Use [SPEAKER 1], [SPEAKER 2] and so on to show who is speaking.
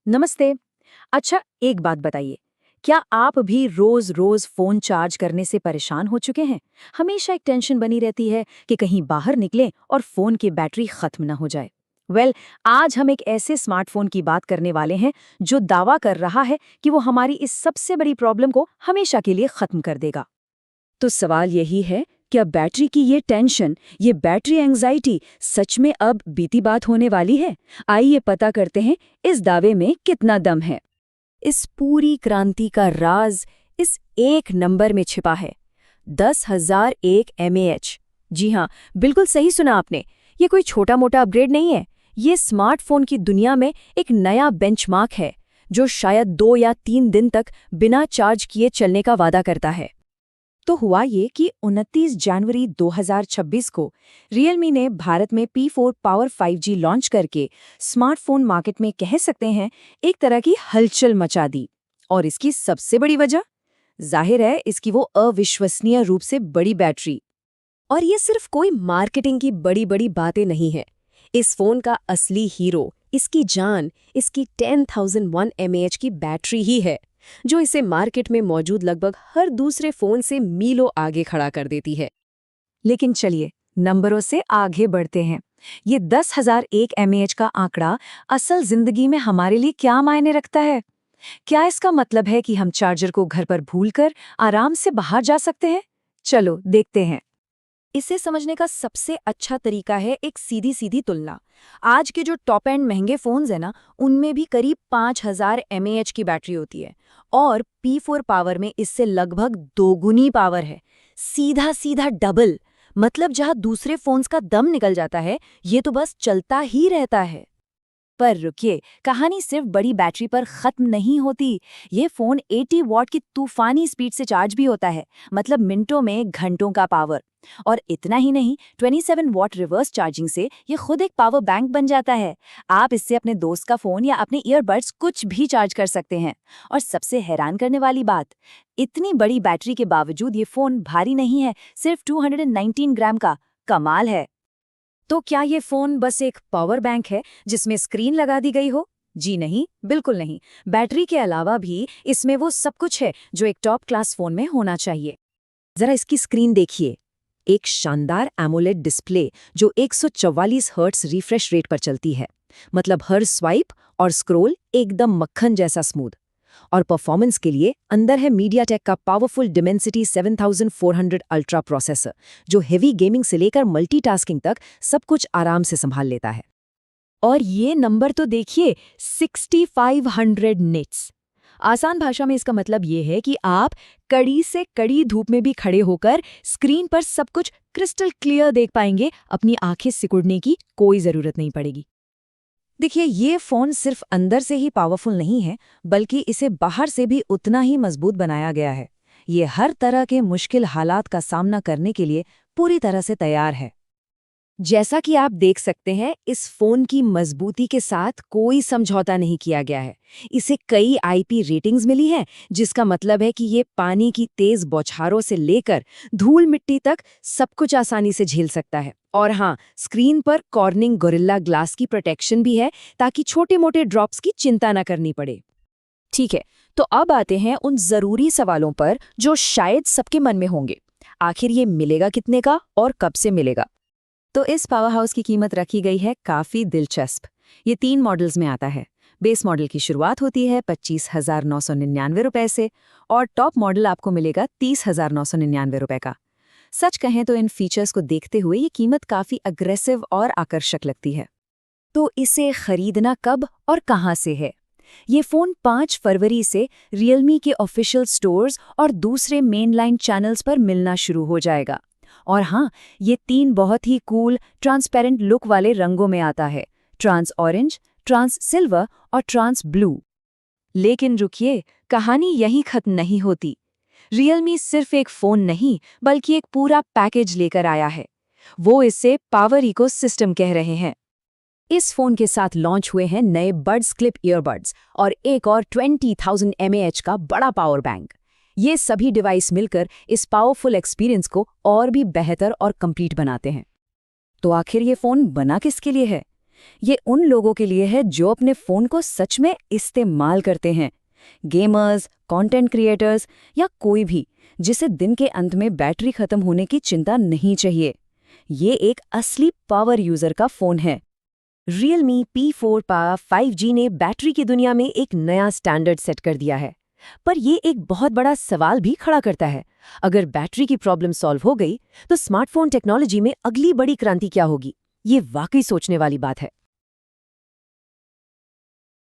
[SPEAKER 1] नमस्ते। अच्छा, एक बात बताइए, क्या आप भी रोज-रोज फ़ोन चार्ज करने से परेशान हो चुके हैं? हमेशा एक टेंशन बनी रहती है कि कहीं बाहर निकलें और फ़ोन की बैटरी खत्म ना हो जाए। आज हम एक ऐसे स्मार्टफ़ोन की बात करने वाले हैं जो दावा कर रहा है कि वो हमारी इस सबसे बड़ी प्रॉब्लम को हमेशा के लिए खत्म कर देगा।
[SPEAKER 2] तो सवाल यही है, क्या बैटरी की ये टेंशन, ये बैटरी एंजाइटी सच में अब बीती बात होने वाली है? आइए पता करते हैं इस दावे में कितना दम है। इस पूरी क्रांति का राज इस एक नंबर में छिपा है, 10,001 mAh। जी हाँ, बिल्कुल सही सुना आपने। ये कोई छोटा मोटा अपग्रेड नहीं है। ये स्मार्टफोन की दुनिया में एक नया बेंचमार्क है, जो शायद 2 या 3 दिन तक बिना चार्ज किए चलने का वादा करता है।
[SPEAKER 1] तो हुआ ये कि 29 जनवरी 2026 को रियलमी ने भारत में P4 पावर 5G लॉन्च करके स्मार्टफोन मार्केट में कह सकते हैं एक तरह की हलचल मचा दी। और इसकी सबसे बड़ी वजह जाहिर है इसकी वो अविश्वसनीय रूप से बड़ी बैटरी।
[SPEAKER 2] और ये सिर्फ कोई मार्केटिंग की बड़ी बड़ी बातें नहीं है। इस फोन का असली हीरो, इसकी जान, इसकी 10,001 mAh की बैटरी ही है, जो इसे मार्केट में मौजूद लगभग हर दूसरे फोन से मीलों आगे खड़ा कर देती है।
[SPEAKER 1] लेकिन चलिए नंबरों से आगे बढ़ते हैं। ये 10,001 mAh का आंकड़ा असल जिंदगी में हमारे लिए क्या मायने रखता है? क्या इसका मतलब है कि हम चार्जर को घर पर भूलकर आराम से बाहर जा सकते हैं? चलो देखते हैं।
[SPEAKER 2] इसे समझने का सबसे अच्छा तरीका है एक सीधी सीधी तुलना। आज के जो टॉप एंड महंगे फोन्स हैं ना, उनमें भी करीब 5,000 mAh की बैटरी होती है, और P4 पावर में इससे लगभग दोगुनी पावर है। सीधा सीधा डबल। मतलब जहां दूसरे फोन्स का दम निकल जाता है, ये तो बस चलता ही रहता है।
[SPEAKER 1] पर रुकिए, कहानी सिर्फ बड़ी बैटरी पर खत्म नहीं होती। ये फोन 80 वॉट की तूफानी स्पीड से चार्ज भी होता है, मतलब मिनटों में घंटों का पावर। और इतना ही नहीं, 27 वॉट रिवर्स चार्जिंग से ये खुद एक पावर बैंक बन जाता है। आप इससे अपने दोस्त का फोन या अपने ईयरबड्स कुछ भी चार्ज कर सकते हैं। और सबसे हैरान करने वाली बात, इतनी बड़ी बैटरी के बावजूद ये फोन भारी नहीं है, सिर्फ 219 ग्राम का। कमाल है।
[SPEAKER 2] तो क्या ये फोन बस एक पावर बैंक है जिसमें स्क्रीन लगा दी गई हो? जी नहीं, बिल्कुल नहीं। बैटरी के अलावा भी इसमें वो सब कुछ है जो एक टॉप क्लास फोन में होना चाहिए। जरा इसकी स्क्रीन देखिए। एक शानदार एमोलेड डिस्प्ले जो 144 हर्ट्ज रिफ्रेश रेट पर चलती है। मतलब हर स्वाइप और स्क्रॉल एकदम मक्खन जैसा स्मूथ। और परफॉर्मेंस के लिए अंदर है मीडियाटेक का पावरफुल डिमेंसिटी 7400 अल्ट्रा प्रोसेसर, जो हेवी गेमिंग से लेकर मल्टीटास्किंग तक सब कुछ आराम से संभाल लेता है। और ये नंबर तो देखिए, 6500 निट्स। आसान भाषा में इसका मतलब ये है कि आप कड़ी से कड़ी धूप में भी खड़े होकर स्क्रीन पर सब कुछ क्रिस्टल क्लियर देख पाएंगे। अपनी आंखें सिकुड़ने की कोई जरूरत नहीं पड़ेगी।
[SPEAKER 1] देखिए, ये फोन सिर्फ अंदर से ही पावरफुल नहीं है, बल्कि इसे बाहर से भी उतना ही मजबूत बनाया गया है। ये हर तरह के मुश्किल हालात का सामना करने के लिए पूरी तरह से तैयार है।
[SPEAKER 2] जैसा कि आप देख सकते हैं, इस फोन की मजबूती के साथ कोई समझौता नहीं किया गया है। इसे कई आईपी रेटिंग्स मिली हैं, जिसका मतलब है कि ये पानी की तेज बौछारों से लेकर धूल मिट्टी तक सब कुछ आसानी से झेल सकता है। और हाँ, स्क्रीन पर कॉर्निंग गोरिल्ला ग्लास की प्रोटेक्शन भी है, ताकि छोटे-मोटे ड्रॉप्स की चिंता न करनी पड़े। ठीक है, तो अब आते हैं उन जरूरी सवालों पर जो शायद सबके मन में होंगे। आखिर ये मिलेगा कितने का और कब से मिलेगा?
[SPEAKER 1] तो इस पावर हाउस की कीमत रखी गई है काफी दिलचस्प। ये 3 मॉडल्स में आता है। बेस मॉडल की शुरुआत होती है 25,999 रुपए से, और टॉप मॉडल आपको मिलेगा 30,999 रुपए का। सच कहें तो इन फीचर्स को देखते हुए ये कीमत काफी अग्रेसिव और आकर्षक लगती है।
[SPEAKER 2] तो इसे खरीदना कब और कहां से है? ये फोन 5 फरवरी से रियलमी के ऑफिशियल स्टोर्स और दूसरे मेनलाइन चैनल्स पर मिलना शुरू हो जाएगा। और हाँ, ये 3 बहुत ही कूल ट्रांसपेरेंट लुक वाले रंगों में आता है: ट्रांस ऑरेंज, ट्रांस सिल्वर और ट्रांस ब्लू।
[SPEAKER 1] लेकिन रुकिए, कहानी यहीं खत्म नहीं होती। रियलमी सिर्फ एक फोन नहीं, बल्कि एक पूरा पैकेज लेकर आया है। वो इसे पावर इकोसिस्टम कह रहे हैं।
[SPEAKER 2] इस फोन के साथ लॉन्च हुए हैं नए बड्स क्लिप ईयरबड्स और एक और 20,000 mAh का बड़ा पावर बैंक। ये सभी डिवाइस मिलकर इस पावरफुल एक्सपीरियंस को और भी बेहतर और कंप्लीट बनाते हैं। तो आखिर ये फोन बना किसके लिए है? ये उन लोगों के लिए है जो अपने फ़ोन को सच में इस्तेमाल करते हैं। गेमर्स, कंटेंट क्रिएटर्स या कोई भी जिसे दिन के अंत में बैटरी खत्म होने की चिंता नहीं चाहिए। ये एक असली पावर यूजर का फ़ोन है।
[SPEAKER 1] Realme P4 Power 5G ने बैटरी की दुनिया में एक नया स्टैंडर्ड सेट कर दिया है। पर ये एक बहुत बड़ा सवाल भी खड़ा करता है। अगर बैटरी की प्रॉब्लम सॉल्व हो गई, तो स्मार्टफोन टेक्नोलॉजी में अगली बड़ी क्रांति क्या होगी? ये वाकई सोचने वाली बात है।